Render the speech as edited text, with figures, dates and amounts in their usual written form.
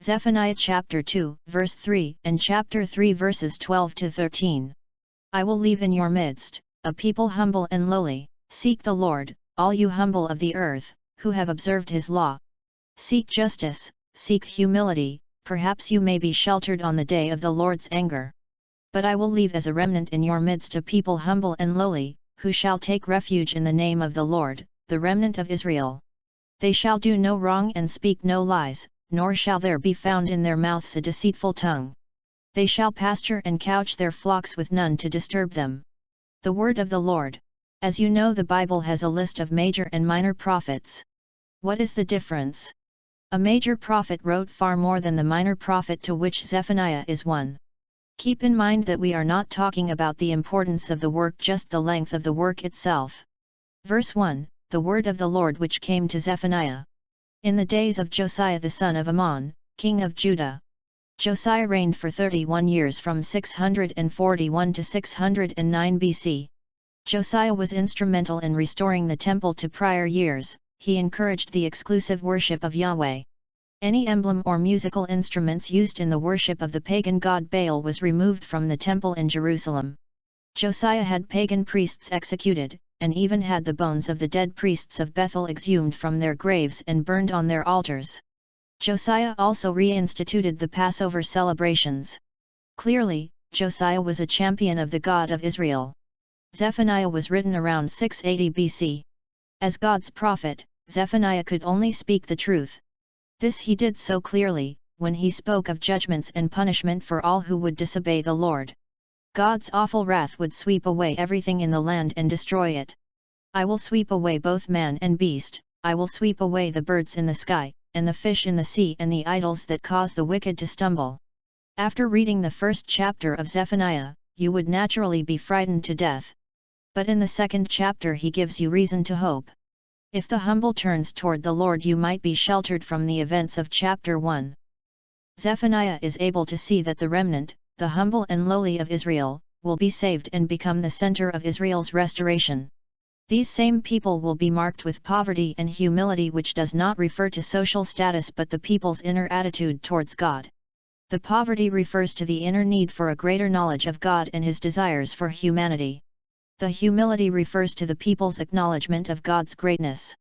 Zephaniah chapter 2, verse 3, and chapter 3 verses 12 to 13. I will leave in your midst a people humble and lowly. Seek the Lord, all you humble of the earth, who have observed his law. Seek justice, seek humility, perhaps you may be sheltered on the day of the Lord's anger. But I will leave as a remnant in your midst a people humble and lowly, who shall take refuge in the name of the Lord, the remnant of Israel. They shall do no wrong and speak no lies, nor shall there be found in their mouths a deceitful tongue. They shall pasture and couch their flocks with none to disturb them. The word of the Lord. As you know, the Bible has a list of major and minor prophets. What is the difference? A major prophet wrote far more than the minor prophet, to which Zephaniah is one. Keep in mind that we are not talking about the importance of the work, just the length of the work itself. Verse 1, the word of the Lord which came to Zephaniah. In the days of Josiah the son of Ammon, king of Judah. Josiah reigned for 31 years from 641 to 609 BC. Josiah was instrumental in restoring the temple to prior years. He encouraged the exclusive worship of Yahweh. Any emblem or musical instruments used in the worship of the pagan god Baal was removed from the temple in Jerusalem. Josiah had pagan priests executed, and even had the bones of the dead priests of Bethel exhumed from their graves and burned on their altars. Josiah also reinstituted the Passover celebrations. Clearly, Josiah was a champion of the God of Israel. Zephaniah was written around 680 BC. As God's prophet, Zephaniah could only speak the truth. This he did so clearly, when he spoke of judgments and punishment for all who would disobey the Lord. God's awful wrath would sweep away everything in the land and destroy it. I will sweep away both man and beast, I will sweep away the birds in the sky, and the fish in the sea, and the idols that cause the wicked to stumble. After reading the first chapter of Zephaniah, you would naturally be frightened to death. But in the second chapter he gives you reason to hope. If the humble turns toward the Lord, you might be sheltered from the events of chapter 1. Zephaniah is able to see that the remnant, the humble and lowly of Israel, will be saved and become the center of Israel's restoration. These same people will be marked with poverty and humility, which does not refer to social status but the people's inner attitude towards God. The poverty refers to the inner need for a greater knowledge of God and his desires for humanity. The humility refers to the people's acknowledgement of God's greatness.